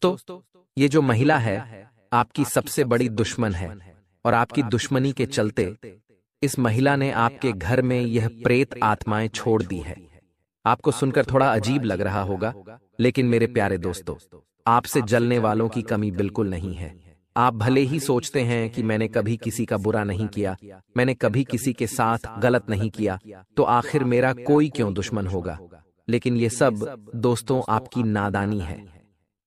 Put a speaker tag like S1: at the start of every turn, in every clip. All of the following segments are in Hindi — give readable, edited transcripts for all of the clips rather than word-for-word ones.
S1: दोस्तों, ये जो महिला है आपकी सबसे बड़ी दुश्मन है और आपकी दुश्मनी के चलते इस महिला ने आपके घर में यह प्रेत आत्माएं छोड़ दी है। आपको सुनकर थोड़ा अजीब लग रहा होगा, लेकिन मेरे प्यारे दोस्तों, आपसे जलने वालों की कमी बिल्कुल नहीं है। आप भले ही सोचते हैं कि मैंने कभी किसी का बुरा नहीं किया, मैंने कभी किसी के साथ गलत नहीं किया, तो आखिर मेरा कोई क्यों दुश्मन होगा। लेकिन ये सब दोस्तों आपकी नादानी है।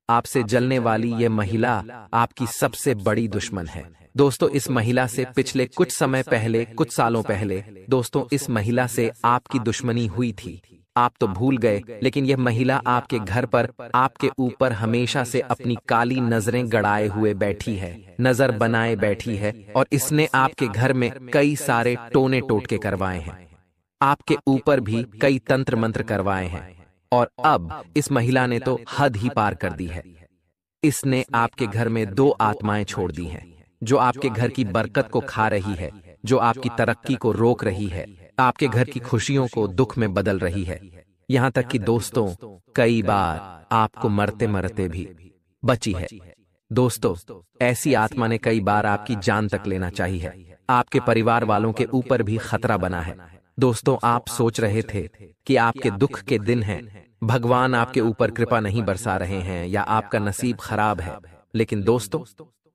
S1: आपसे जलने वाली ये महिला आपकी सबसे बड़ी दुश्मन है। दोस्तों, इस महिला से पिछले कुछ समय पहले, कुछ सालों पहले दोस्तों, इस महिला से आपकी दुश्मनी हुई थी। आप तो भूल गए, लेकिन यह महिला आपके घर पर आपके ऊपर हमेशा से अपनी काली नजरें गड़ाए हुए बैठी है, नजर बनाए बैठी है, और इसने आपके घर में कई सारे टोने टोटके करवाए हैं। आपके ऊपर भी कई तंत्र मंत्र करवाए हैं, और अब इस महिला ने तो हद ही पार कर दी है। इसने आपके घर में दो आत्माएं छोड़ दी हैं, जो आपके घर की बरकत को खा रही है, जो आपकी तरक्की को रोक रही है, आपके घर की खुशियों को दुख में बदल रही है। यहां तक कि दोस्तों, कई बार आपको मरते मरते भी बची है। दोस्तों, ऐसी आत्मा ने कई बार आपकी जान तक लेना चाहिए है। आपके परिवार वालों के ऊपर भी खतरा बना है। दोस्तों, आप सोच रहे थे कि आपके दुख के दिन हैं, भगवान आपके ऊपर कृपा नहीं बरसा रहे हैं, या आपका नसीब खराब है। लेकिन दोस्तों,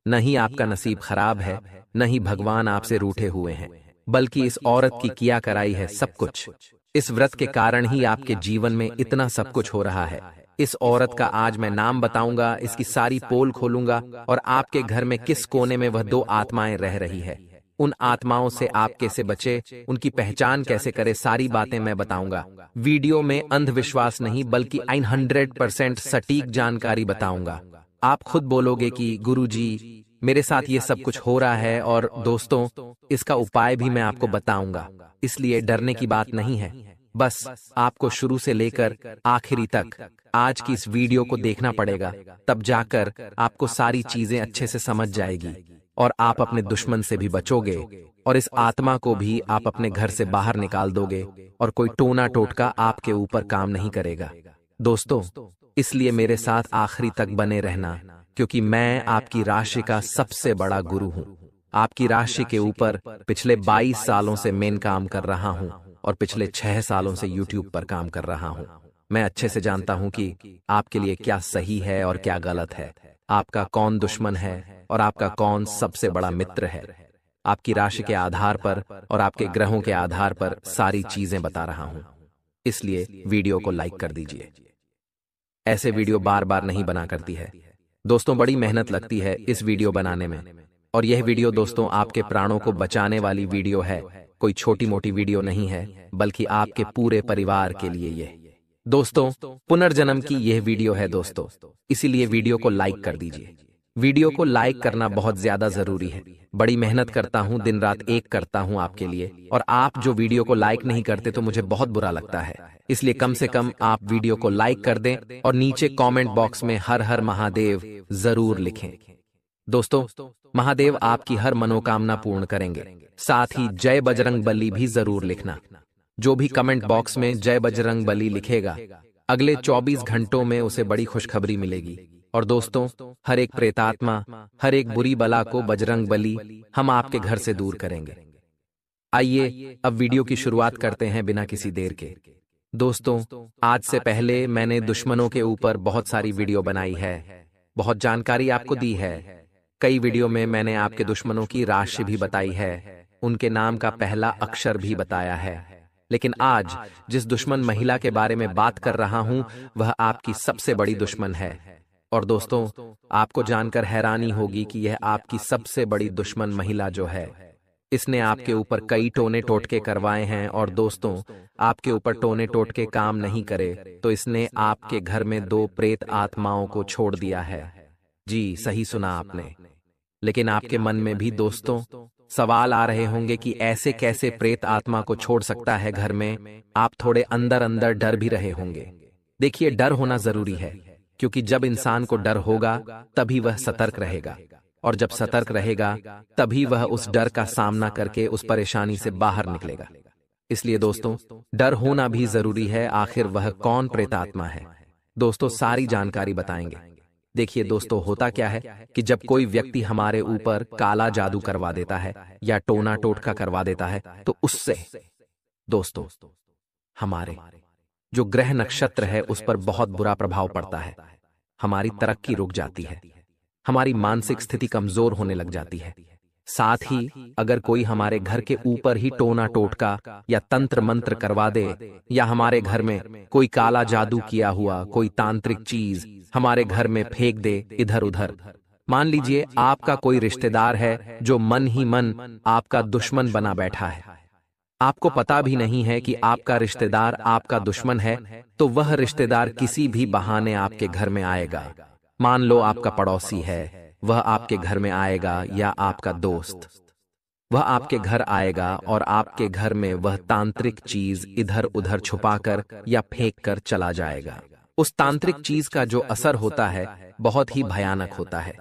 S1: नहीं आपका नसीब खराब है, नहीं भगवान आपसे रूठे हुए हैं, बल्कि इस औरत की किया कराई है सब कुछ। इस व्रत के कारण ही आपके जीवन में इतना सब कुछ हो रहा है। इस औरत का आज मैं नाम बताऊंगा, इसकी सारी पोल खोलूंगा, और आपके घर में किस कोने में वह दो आत्माएं रह रही है, उन आत्माओं से आप कैसे बचे, उनकी पहचान कैसे करें, सारी बातें मैं बताऊंगा। वीडियो में अंधविश्वास नहीं, बल्कि 100% सटीक जानकारी बताऊंगा। आप खुद बोलोगे कि गुरुजी, मेरे साथ ये सब कुछ हो रहा है, और दोस्तों, इसका उपाय भी मैं आपको बताऊंगा। इसलिए डरने की बात नहीं है, बस आपको शुरू से लेकर आखिरी तक आज की इस वीडियो को देखना पड़ेगा, तब जाकर आपको सारी चीजें अच्छे से समझ जाएगी, और आप अपने दुश्मन से भी बचोगे, और इस आत्मा को भी आप अपने घर से बाहर निकाल दोगे, और कोई टोना टोटका आपके ऊपर काम नहीं करेगा। दोस्तों, इसलिए मेरे साथ आखिरी तक बने रहना, क्योंकि मैं आपकी राशि का सबसे बड़ा गुरु हूं। आपकी राशि के ऊपर पिछले 22 सालों से मैं काम कर रहा हूं, और पिछले 6 सालों से YouTube पर काम कर रहा हूं। मैं अच्छे से जानता हूं कि आपके लिए क्या सही है और क्या गलत है, आपका कौन दुश्मन है और आपका कौन सबसे बड़ा मित्र है। आपकी राशि के आधार पर और आपके ग्रहों के आधार पर सारी चीजें बता रहा हूं। इसलिए वीडियो को लाइक कर दीजिए। ऐसे वीडियो बार बार नहीं बना करती है। दोस्तों, बड़ी मेहनत लगती है इस वीडियो बनाने में, और यह वीडियो दोस्तों आपके प्राणों को बचाने वाली वीडियो है। कोई छोटी मोटी वीडियो नहीं है, बल्कि आपके पूरे परिवार के लिए ये दोस्तों पुनर्जन्म की यह वीडियो है दोस्तों। इसीलिए वीडियो को लाइक कर दीजिए। वीडियो को लाइक करना बहुत ज्यादा जरूरी है। बड़ी मेहनत करता हूं, दिन रात एक करता हूं आपके लिए, और आप जो वीडियो को लाइक नहीं करते तो मुझे बहुत बुरा लगता है। इसलिए कम से कम आप वीडियो को लाइक कर दें, और नीचे कमेंट बॉक्स में हर हर महादेव जरूर लिखें। दोस्तों, महादेव आपकी हर मनोकामना पूर्ण करेंगे। साथ ही जय बजरंग बली भी जरूर लिखना। जो भी कमेंट बॉक्स में जय बजरंग बली लिखेगा, अगले 24 घंटों में उसे बड़ी खुशखबरी मिलेगी। और दोस्तों, हर एक प्रेतात्मा, हर एक बुरी बला को बजरंग बली हम आपके घर से दूर करेंगे। आइए अब वीडियो की शुरुआत करते हैं बिना किसी देर के। दोस्तों, आज से पहले मैंने दुश्मनों के ऊपर बहुत सारी वीडियो बनाई है, बहुत जानकारी आपको दी है। कई वीडियो में मैंने आपके दुश्मनों की राशि भी बताई है, उनके नाम का पहला अक्षर भी बताया है। लेकिन आज जिस दुश्मन महिला के बारे में बात कर रहा हूं, वह आपकी सबसे बड़ी दुश्मन है। और दोस्तों, आपको जानकर हैरानी होगी कि यह आपकी सबसे बड़ी दुश्मन महिला जो है, इसने आपके ऊपर कई टोने टोटके करवाए हैं। और दोस्तों, आपके ऊपर टोने टोटके काम नहीं करे तो इसने आपके घर में 2 प्रेत आत्माओं को छोड़ दिया है। जी, सही सुना आपने। लेकिन आपके मन में भी दोस्तों सवाल आ रहे होंगे कि ऐसे कैसे प्रेत आत्मा को छोड़ सकता है घर में। आप थोड़े अंदर अंदर डर भी रहे होंगे। देखिए, डर होना जरूरी है, क्योंकि जब इंसान को डर होगा तभी वह सतर्क रहेगा, और जब सतर्क रहेगा तभी वह उस डर का सामना करके उस परेशानी से बाहर निकलेगा। इसलिए दोस्तों, डर होना भी जरूरी है। आखिर वह कौन प्रेतात्मा है? दोस्तों, सारी जानकारी बताएंगे। देखिए दोस्तों, होता क्या है कि जब कोई व्यक्ति हमारे ऊपर काला जादू करवा देता है या टोना टोटका करवा देता है, तो उससे दोस्तों हमारे जो ग्रह नक्षत्र है उस पर बहुत बुरा प्रभाव पड़ता है। हमारी तरक्की रुक जाती है, हमारी मानसिक स्थिति कमजोर होने लग जाती है। साथ ही अगर कोई हमारे घर के ऊपर ही टोना टोटका या तंत्र मंत्र करवा दे, या हमारे घर में कोई काला जादू किया हुआ कोई तांत्रिक चीज हमारे घर में फेंक दे इधर उधर। मान लीजिए आपका कोई रिश्तेदार है जो मन ही मन आपका दुश्मन बना बैठा है, आपको पता भी नहीं है कि आपका रिश्तेदार आपका दुश्मन है, तो वह रिश्तेदार किसी भी बहाने आपके घर में आएगा। मान लो आपका पड़ोसी है, वह आपके घर में आएगा, या आपका दोस्त, वह आपके घर आएगा और आपके घर में वह तांत्रिक चीज इधर उधर छुपाकर या फेंक कर चला जाएगा। उस तांत्रिक चीज का जो असर होता है बहुत ही भयानक होता है।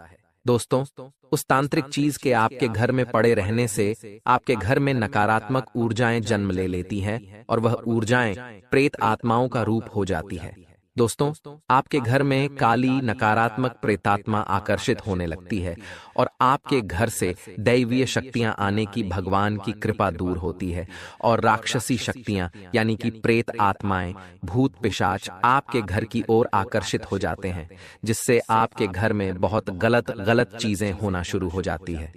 S1: दोस्तों, उस तांत्रिक चीज के आपके घर में पड़े रहने से आपके घर में नकारात्मक ऊर्जाएं जन्म ले लेती हैं और वह ऊर्जाएं प्रेत आत्माओं का रूप हो जाती है। दोस्तों, आपके घर में काली नकारात्मक प्रेतात्मा आकर्षित होने लगती है और आपके घर से दैवीय शक्तियां आने की भगवान की कृपा दूर होती है और राक्षसी शक्तियां यानी कि प्रेत आत्माएं, भूत पिशाच आपके घर की ओर आकर्षित हो जाते हैं, जिससे आपके घर में बहुत गलत चीजें होना शुरू हो जाती है।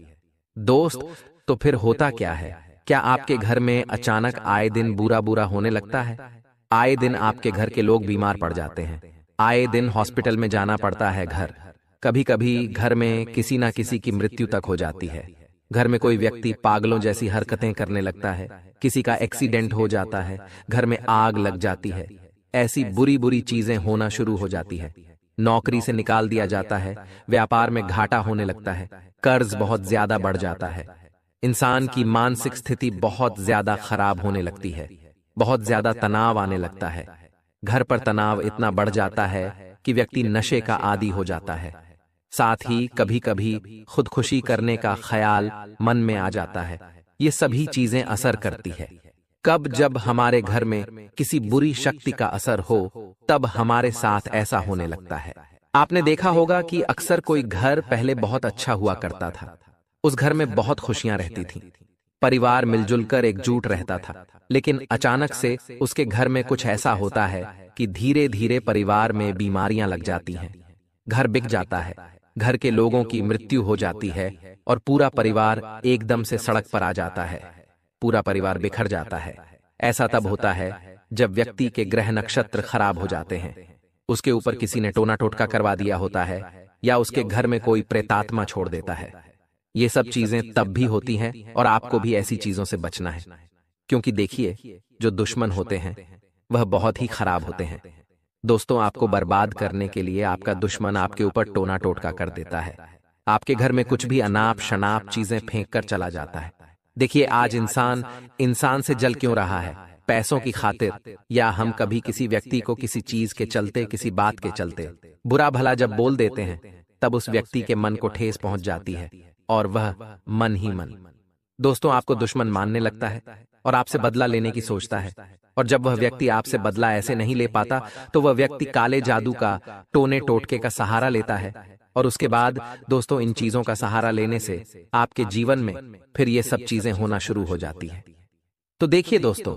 S1: दोस्त, तो फिर होता क्या है? क्या आपके घर में अचानक आए दिन बुरा बुरा होने लगता है? आए दिन आपके घर के लोग बीमार पड़ जाते हैं, आए दिन हॉस्पिटल में जाना पड़ता है घर, कभी कभी घर में किसी ना किसी की मृत्यु तक हो जाती है। घर में कोई व्यक्ति पागलों जैसी हरकतें करने लगता है, किसी का एक्सीडेंट हो जाता है, घर में आग लग जाती है, ऐसी बुरी बुरी चीजें होना शुरू हो जाती है। नौकरी से निकाल दिया जाता है, व्यापार में घाटा होने लगता है, कर्ज बहुत ज्यादा बढ़ जाता है, इंसान की मानसिक स्थिति बहुत ज्यादा खराब होने लगती है, बहुत ज्यादा तनाव आने लगता है। घर पर तनाव इतना बढ़ जाता है कि व्यक्ति नशे का आदी हो जाता है। साथ ही कभी कभी खुदकुशी करने का ख्याल मन में आ जाता है। ये सभी चीजें असर करती है। कब जब हमारे घर में किसी बुरी शक्ति का असर हो, तब हमारे साथ ऐसा होने लगता है। आपने देखा होगा कि अक्सर कोई घर पहले बहुत अच्छा हुआ करता था, उस घर में बहुत खुशियां रहती थीं, परिवार मिलजुल कर एकजुट रहता था, लेकिन अचानक से उसके घर में कुछ ऐसा होता है कि धीरे धीरे परिवार में बीमारियां लग जाती हैं, घर बिक जाता है, घर के लोगों की मृत्यु हो जाती है और पूरा परिवार एकदम से सड़क पर आ जाता है, पूरा परिवार बिखर जाता है। ऐसा तब होता है जब व्यक्ति के ग्रह नक्षत्र खराब हो जाते हैं, उसके ऊपर किसी ने टोना टोटका करवा दिया होता है, या उसके घर में कोई प्रेतात्मा छोड़ देता है। ये सब चीजें तब भी होती हैं और आपको भी ऐसी चीजों से बचना है, क्योंकि देखिए, जो दुश्मन होते हैं वह बहुत ही खराब होते हैं। दोस्तों, आपको बर्बाद करने के लिए आपका दुश्मन आपके ऊपर टोना टोटका कर देता है, आपके घर में कुछ भी अनाप शनाप चीजें फेंक कर चला जाता है। देखिए, आज इंसान से जल क्यों रहा है? पैसों की खातिर, या हम कभी किसी व्यक्ति को किसी चीज के चलते, किसी बात के चलते बुरा भला जब बोल देते हैं, तब उस व्यक्ति के मन को ठेस पहुंच जाती है और वह मन ही मन दोस्तों आपको दुश्मन मानने लगता है और आपसे बदला लेने की सोचता है। और जब वह व्यक्ति आपसे बदला ऐसे नहीं ले पाता, तो वह व्यक्ति काले जादू का, टोने टोटके का सहारा लेता है। और उसके बाद दोस्तों, इन चीजों का सहारा लेने से आपके जीवन में फिर ये सब चीजें होना शुरू हो जाती हैं। तो देखिए दोस्तों,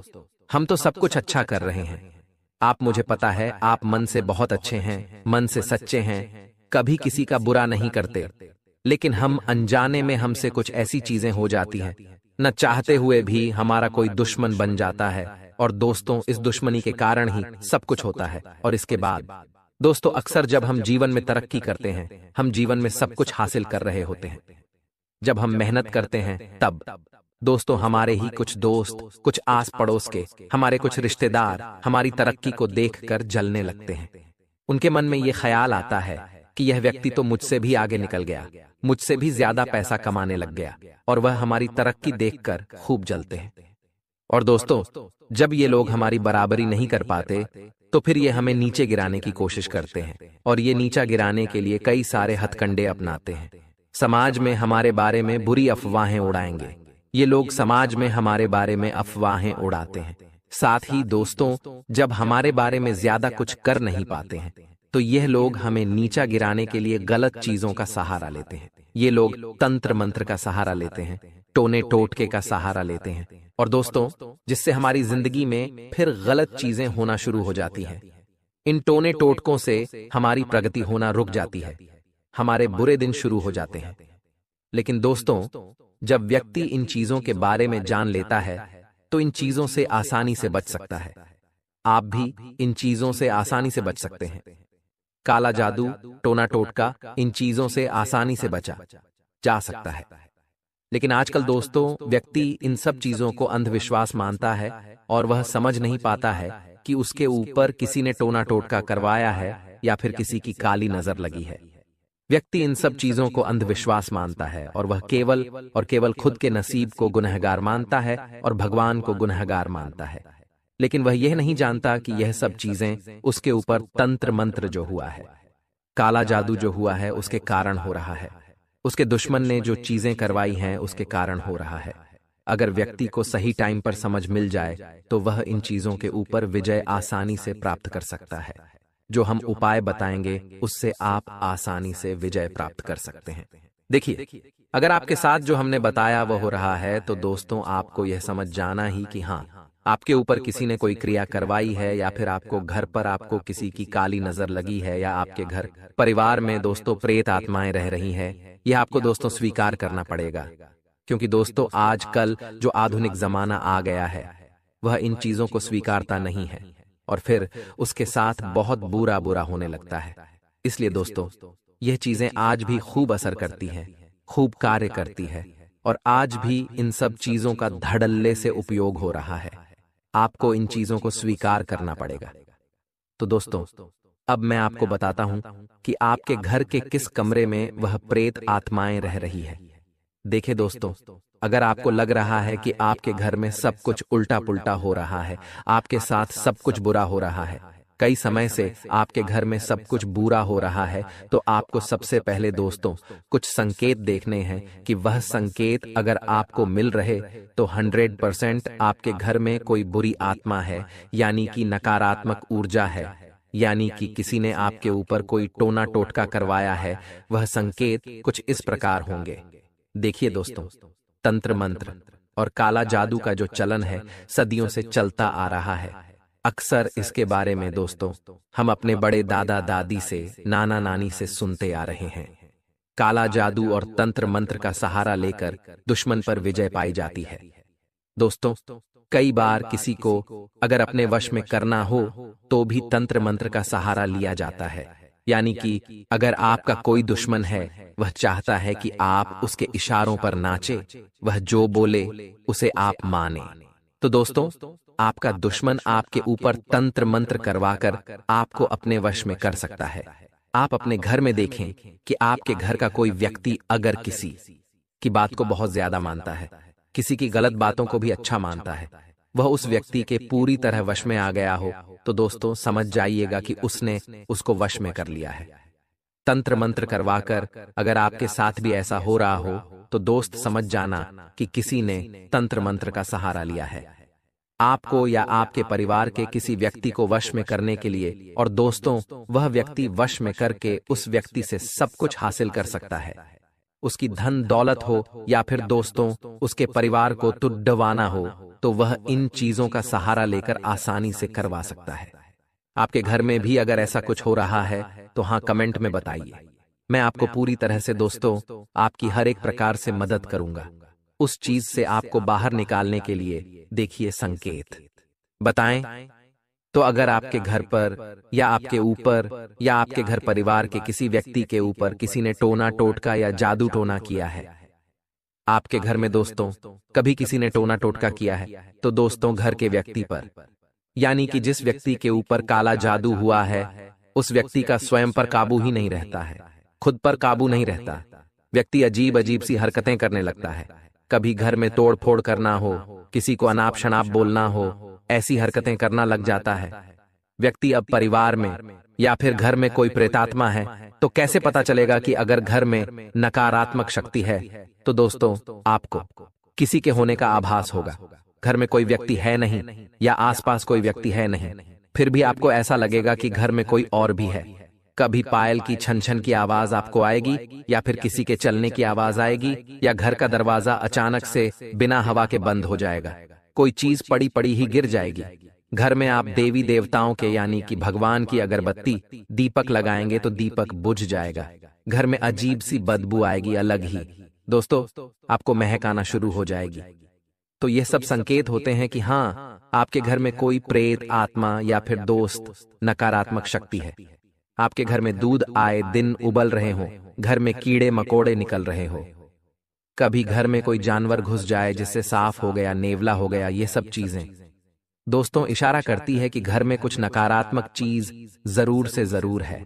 S1: हम तो सब कुछ अच्छा कर रहे हैं, आप, मुझे पता है, आप मन से बहुत अच्छे हैं, मन से सच्चे हैं, कभी किसी का बुरा नहीं करते, लेकिन हम अनजाने में हमसे कुछ ऐसी चीजें हो जाती हैं, न चाहते हुए भी हमारा कोई दुश्मन बन जाता है। और दोस्तों, इस दुश्मनी के कारण ही सब कुछ होता है। और इसके बाद दोस्तों, अक्सर जब हम जीवन में तरक्की करते हैं, हम जीवन में सब कुछ हासिल कर रहे होते हैं, जब हम मेहनत करते हैं, तब दोस्तों हमारे ही कुछ दोस्त, कुछ आस पड़ोस के, हमारे कुछ रिश्तेदार हमारी तरक्की को देखकर जलने लगते हैं। उनके मन में ये ख्याल आता है कि यह व्यक्ति तो मुझसे भी आगे निकल गया, मुझसे भी ज्यादा पैसा कमाने लग गया, और वह हमारी तरक्की देखकर खूब जलते हैं। और दोस्तों, जब ये लोग हमारी बराबरी नहीं कर पाते, तो फिर ये हमें नीचे गिराने की कोशिश करते हैं, और ये नीचा गिराने के लिए कई सारे हथकंडे अपनाते हैं। समाज में हमारे बारे में बुरी अफवाहें उड़ाएंगे, ये लोग समाज में हमारे बारे में अफवाहें उड़ाते हैं। साथ ही दोस्तों, जब हमारे बारे में ज्यादा कुछ कर नहीं पाते हैं, तो यह लोग हमें नीचा गिराने के लिए गलत चीजों का सहारा लेते हैं। ये लोग तंत्र मंत्र का सहारा लेते हैं, टोने टोटके का सहारा लेते हैं, और दोस्तों जिससे हमारी जिंदगी में फिर गलत चीजें होना शुरू हो जाती हैं। इन टोने टोटकों से हमारी प्रगति होना रुक जाती है, हमारे बुरे दिन शुरू हो जाते हैं। लेकिन दोस्तों जब व्यक्ति इन चीजों के बारे में जान लेता है तो इन चीजों से आसानी से बच सकता है। आप भी इन चीजों से आसानी से बच सकते हैं। काला जादू, टोना टोटका, इन चीजों से आसानी से बचा जा सकता है। लेकिन आजकल दोस्तों व्यक्ति इन सब चीजों को अंधविश्वास मानता है और वह समझ नहीं पाता है कि उसके ऊपर किसी ने टोना टोटका करवाया है या फिर किसी की काली नजर लगी है। व्यक्ति इन सब चीजों को अंधविश्वास मानता है और वह केवल और केवल खुद के नसीब को गुनहगार मानता है और भगवान को गुनहगार मानता है। लेकिन वह यह नहीं जानता कि यह सब चीजें उसके ऊपर तंत्र मंत्र जो हुआ है, काला जादू जो हुआ है, उसके कारण हो रहा है। उसके दुश्मन ने जो चीजें करवाई हैं उसके कारण हो रहा है। अगर व्यक्ति को सही टाइम पर समझ मिल जाए तो वह इन चीजों के ऊपर विजय आसानी से प्राप्त कर सकता है। जो हम उपाय बताएंगे उससे आप आसानी से विजय प्राप्त कर सकते हैं। देखिए, अगर आपके साथ जो हमने बताया वह हो रहा है तो दोस्तों आपको यह समझ जाना ही कि हाँ, आपके ऊपर किसी ने कोई क्रिया करवाई है, या फिर आपको घर पर आपको किसी की काली नजर लगी है, या आपके घर परिवार में दोस्तों प्रेत आत्माएं रह रही हैं। यह आपको दोस्तों स्वीकार करना पड़ेगा, क्योंकि दोस्तों आजकल जो आधुनिक जमाना आ गया है वह इन चीजों को स्वीकारता नहीं है और फिर उसके साथ बहुत बुरा बुरा होने लगता है। इसलिए दोस्तों यह चीजें आज भी खूब असर करती हैं, खूब कार्य करती है, और आज भी इन सब चीजों का धड़ल्ले से उपयोग हो रहा है। आपको इन चीजों को स्वीकार करना पड़ेगा। तो दोस्तों अब मैं आपको बताता हूं कि आपके घर के किस कमरे में वह प्रेत आत्माएं रह रही है। देखिए दोस्तों, अगर आपको लग रहा है कि आपके घर में सब कुछ उल्टा पुल्टा हो रहा है, आपके साथ सब कुछ बुरा हो रहा है, कई समय से आपके घर में सब कुछ बुरा हो रहा है, तो आपको सबसे पहले दोस्तों कुछ संकेत देखने हैं कि वह संकेत अगर आपको मिल रहे तो 100% आपके घर में कोई बुरी आत्मा है, यानी कि नकारात्मक ऊर्जा है, यानी कि किसी ने आपके ऊपर कोई टोना टोटका करवाया है। वह संकेत कुछ इस प्रकार होंगे। देखिए दोस्तों, तंत्र मंत्र और काला जादू का जो चलन है सदियों से चलता आ रहा है। अक्सर इसके बारे में दोस्तों हम अपने बड़े दादा दादी से, नाना नानी से सुनते आ रहे हैं। काला जादू और तंत्र मंत्र का सहारा लेकर दुश्मन पर विजय पाई जाती है। दोस्तों कई बार किसी को अगर अपने वश में करना हो तो भी तंत्र मंत्र का सहारा लिया जाता है। यानी कि अगर आपका कोई दुश्मन है, वह चाहता है कि आप उसके इशारों पर नाचे, वह जो बोले उसे आप माने। तो दोस्तों आपका दुश्मन आपके ऊपर तंत्र मंत्र करवाकर आपको अपने वश में कर सकता है। आप अपने घर में देखें कि आपके घर का कोई व्यक्ति अगर किसी की बात को बहुत ज्यादा मानता है, किसी की गलत बातों को भी अच्छा मानता है, वह उस व्यक्ति के पूरी तरह वश में आ गया हो, तो दोस्तों समझ जाइएगा कि उसने उसको वश में कर लिया है। तंत्र मंत्र करवाकर अगर आपके साथ भी ऐसा हो रहा हो तो दोस्त समझ जाना कि किसी ने तंत्र मंत्र का सहारा लिया है आपको या आपके परिवार के किसी व्यक्ति को वश में करने के लिए। और दोस्तों वह व्यक्ति वश में करके उस व्यक्ति से सब कुछ हासिल कर सकता है, उसकी धन दौलत हो या फिर दोस्तों उसके परिवार को तुड्डवाना हो, तो वह इन चीजों का सहारा लेकर आसानी से करवा सकता है। आपके घर में भी अगर ऐसा कुछ हो रहा है तो हाँ कमेंट में बताइए। मैं आपको पूरी तरह से दोस्तों आपकी हर एक प्रकार से मदद करूंगा उस चीज से आपको बाहर निकालने के लिए। देखिए संकेत बताएं तो अगर आपके घर पर या आपके ऊपर या आपके घर परिवार के किसी व्यक्ति के ऊपर किसी ने टोना टोटका या जादू टोना किया है, आपके घर में दोस्तों कभी किसी ने टोना टोटका किया है, तो दोस्तों घर के व्यक्ति पर, यानी कि जिस व्यक्ति के ऊपर काला जादू हुआ है उस व्यक्ति का स्वयं पर काबू ही नहीं रहता है, खुद पर काबू नहीं रहता। व्यक्ति अजीब अजीब सी हरकतें करने लगता है। कभी घर में तोड़ फोड़ करना हो, किसी को अनाप शनाप बोलना हो, ऐसी हरकतें करना लग जाता है। व्यक्ति अब परिवार में या फिर घर में कोई प्रेतात्मा है तो कैसे पता चलेगा कि अगर घर में नकारात्मक शक्ति है, तो दोस्तों आपको किसी के होने का आभास होगा। घर में कोई व्यक्ति है नहीं या आसपास कोई व्यक्ति है नहीं, फिर भी आपको ऐसा लगेगा कि घर में कोई और भी है। कभी पायल की छन छन की आवाज आपको आएगी, या फिर किसी के चलने की आवाज आएगी, या घर का दरवाजा अचानक से बिना हवा के बंद हो जाएगा। कोई चीज पड़ी पड़ी ही गिर जाएगी। घर में आप देवी देवताओं के यानी कि भगवान की अगरबत्ती दीपक लगाएंगे तो दीपक बुझ जाएगा। घर में अजीब सी बदबू आएगी, अलग ही। दोस्तों, आपको महक आना शुरू हो जाएगी। तो ये सब संकेत होते हैं कि हाँ, आपके घर में कोई प्रेत आत्मा या फिर दोस्त नकारात्मक शक्ति है। आपके घर में दूध आए दिन उबल रहे हों, घर में कीड़े मकोड़े निकल रहे हो, कभी घर में कोई जानवर घुस जाए जिससे साफ हो गया, नेवला हो गया, ये सब चीजें दोस्तों इशारा करती है कि घर में कुछ नकारात्मक चीज जरूर से जरूर है।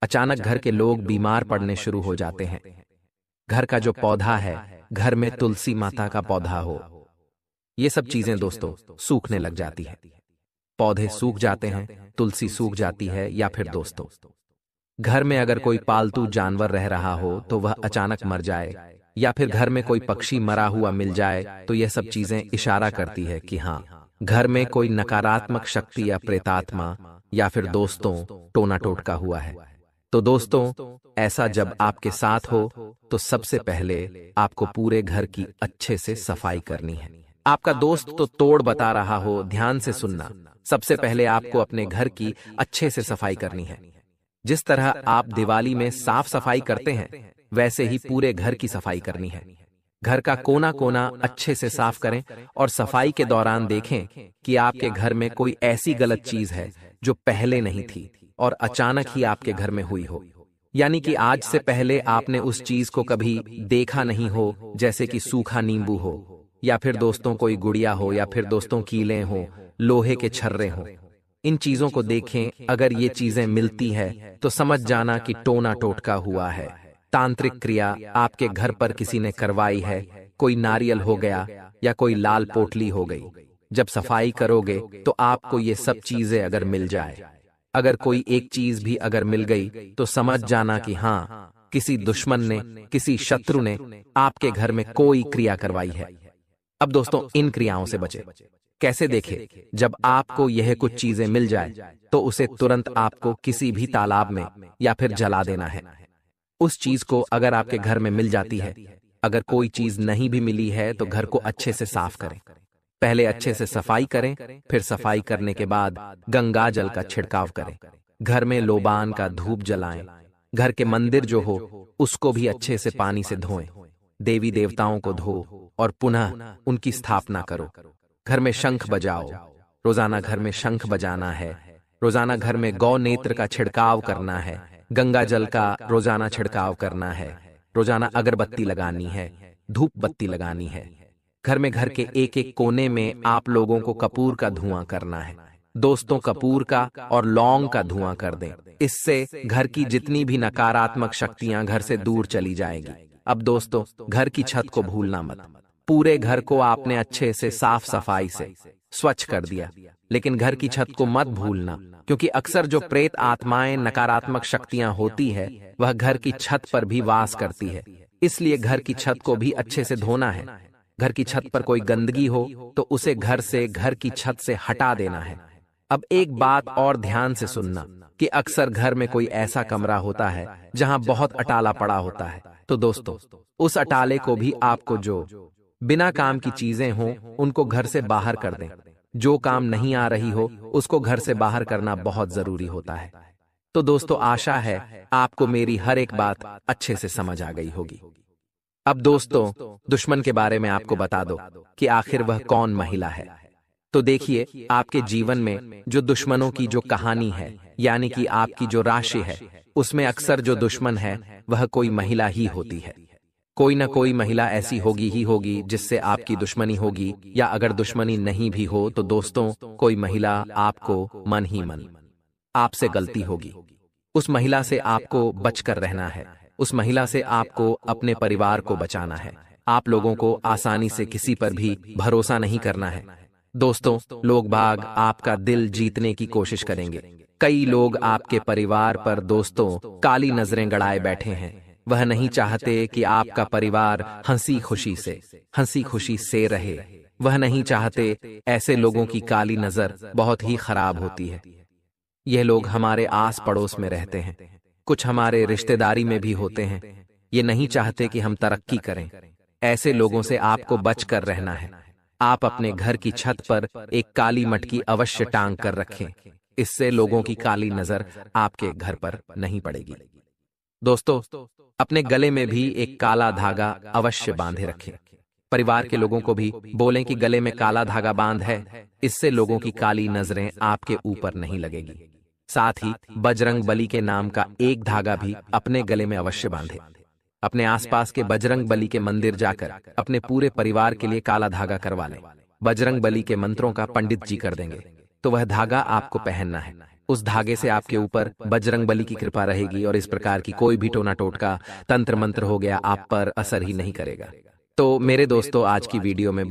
S1: अचानक घर के लोग बीमार पड़ने शुरू हो जाते हैं। घर का जो पौधा है, घर में तुलसी माता का पौधा हो, ये सब चीजें दोस्तों सूखने लग जाती है। पौधे सूख जाते हैं, तुलसी सूख जाती है, या फिर दोस्तों घर में अगर कोई पालतू जानवर रह रहा हो तो वह अचानक मर जाए, या फिर घर में कोई पक्षी मरा हुआ मिल जाए, तो यह सब चीजें इशारा करती है कि हाँ, घर में कोई नकारात्मक शक्ति या प्रेतात्मा या फिर दोस्तों टोना टोटका हुआ है। तो दोस्तों, ऐसा जब आपके साथ हो तो सबसे पहले आपको पूरे घर की अच्छे से सफाई करनी है। आपका दोस्त तो तोड़ बता रहा हो, ध्यान से सुनना। सबसे पहले आपको अपने घर की अच्छे से सफाई करनी है। जिस तरह आप दिवाली में साफ सफाई करते हैं, वैसे ही पूरे घर की सफाई करनी है। घर का कोना कोना अच्छे से साफ करें और सफाई के दौरान देखें कि आपके घर में कोई ऐसी गलत चीज है जो पहले नहीं थी और अचानक ही आपके घर में हुई हो। यानी कि आज से पहले आपने उस चीज को कभी देखा नहीं हो, जैसे कि सूखा नींबू हो, या फिर दोस्तों कोई गुड़िया हो, या फिर दोस्तों कीलें हो, लोहे के छर्रे हो। इन चीजों को देखें। अगर ये चीजें मिलती है तो समझ जाना कि टोना टोटका हुआ है। तांत्रिक क्रिया आपके घर पर किसी ने करवाई है, कोई नारियल हो गया या कोई लाल पोटली हो गई। जब सफाई करोगे तो आपको ये सब चीजें अगर मिल जाए, अगर कोई एक चीज भी अगर मिल गई, तो समझ जाना कि हाँ, किसी दुश्मन ने, किसी शत्रु ने आपके घर में कोई क्रिया करवाई है। अब दोस्तों, इन क्रियाओं से बचे। कैसे देखे? जब आपको यह कुछ चीजें मिल जाए तो उसे तुरंत आपको किसी भी तालाब में या फिर जला देना है। उस चीज को अगर आपके घर में मिल जाती है, अगर कोई चीज नहीं भी मिली है तो घर को अच्छे से साफ करें। पहले अच्छे से सफाई करें, फिर सफाई करने के बाद गंगा जल का छिड़काव करें। घर में लोबान का धूप जलाएं। घर के मंदिर जो हो उसको भी अच्छे से पानी से धोएं। देवी देवताओं को धो और पुनः उनकी स्थापना करो। घर में शंख बजाओ। रोजाना घर में शंख बजाना है। रोजाना घर में गौ नेत्र का छिड़काव करना है। गंगा जल का रोजाना छिड़काव करना है। रोजाना अगरबत्ती लगानी है, धूप बत्ती लगानी है। घर में घर के एक एक कोने में आप लोगों को कपूर का धुआं करना है। दोस्तों, कपूर का और लौंग का धुआं कर दें। इससे घर की जितनी भी नकारात्मक शक्तियां घर से दूर चली जाएगी। अब दोस्तों, घर की छत को भूलना मत। पूरे घर को आपने अच्छे से साफ सफाई से स्वच्छ कर दिया, लेकिन घर की छत को मत भूलना, क्योंकि अक्सर जो प्रेत आत्माएं, नकारात्मक शक्तियां होती है, वह घर की छत पर भी वास करती है। इसलिए घर की छत को भी अच्छे से धोना है। घर की छत पर कोई गंदगी हो तो उसे घर से, घर की छत से हटा देना है। अब एक बात और ध्यान से सुनना कि अक्सर घर में कोई ऐसा कमरा होता है जहां बहुत अटाला पड़ा होता है। तो दोस्तों, उस अटाले को भी आपको, जो बिना काम की चीजें हों, उनको घर से बाहर कर दें। जो काम नहीं आ रही हो उसको घर से बाहर करना बहुत जरूरी होता है। तो दोस्तों, आशा है आपको मेरी हर एक बात अच्छे से समझ आ गई होगी। अब दोस्तों, दुश्मन के बारे में आपको बता दो कि आखिर वह कौन महिला है। तो देखिए, आपके जीवन में जो दुश्मनों की जो कहानी है, यानी कि आपकी जो राशि है, उसमें अक्सर जो दुश्मन है वह कोई महिला ही होती है। कोई ना कोई महिला ऐसी होगी ही होगी जिससे आपकी दुश्मनी होगी, या अगर दुश्मनी नहीं भी हो तो दोस्तों, कोई महिला आपको मन ही मन आपसे गलती होगी। उस महिला से आपको बचकर रहना है। उस महिला से आपको अपने परिवार को बचाना है। आप लोगों को आसानी से किसी पर भी भरोसा नहीं करना है। दोस्तों, लोग बाग आपका दिल जीतने की कोशिश करेंगे। कई लोग आपके परिवार पर दोस्तों काली नजरें गड़ाए बैठे हैं। वह नहीं चाहते कि आपका परिवार हंसी खुशी से रहे। वह नहीं चाहते। ऐसे लोगों की काली नजर बहुत ही खराब होती है। यह लोग हमारे आस पड़ोस में रहते हैं, कुछ हमारे रिश्तेदारी में भी होते हैं। ये नहीं चाहते कि हम तरक्की करें। ऐसे लोगों से आपको बचकर रहना है। आप अपने घर की छत पर एक काली मटकी अवश्य टांग कर रखें। इससे लोगों की काली नजर आपके घर पर नहीं पड़ेगी। दोस्तों, अपने गले में भी एक काला धागा अवश्य बांधे रखें। परिवार के लोगों को भी बोलें कि गले में काला धागा बांध है, इससे लोगों की काली नजरें आपके ऊपर नहीं लगेगी। साथ ही बजरंग बली के नाम का एक धागा भी अपने गले में अवश्य बांधे। अपने आसपास के बजरंग बली के मंदिर जाकर अपने पूरे परिवार के लिए काला धागा करवा लें। बजरंग बली के मंत्रों का पंडित जी कर देंगे, तो वह धागा आपको पहनना है। उस धागे से आपके ऊपर बजरंग बली की कृपा रहेगी और इस प्रकार की कोई भी टोना टोटका, तंत्र मंत्र हो गया, आप पर असर ही नहीं करेगा। तो मेरे दोस्तों, आज की वीडियो में बस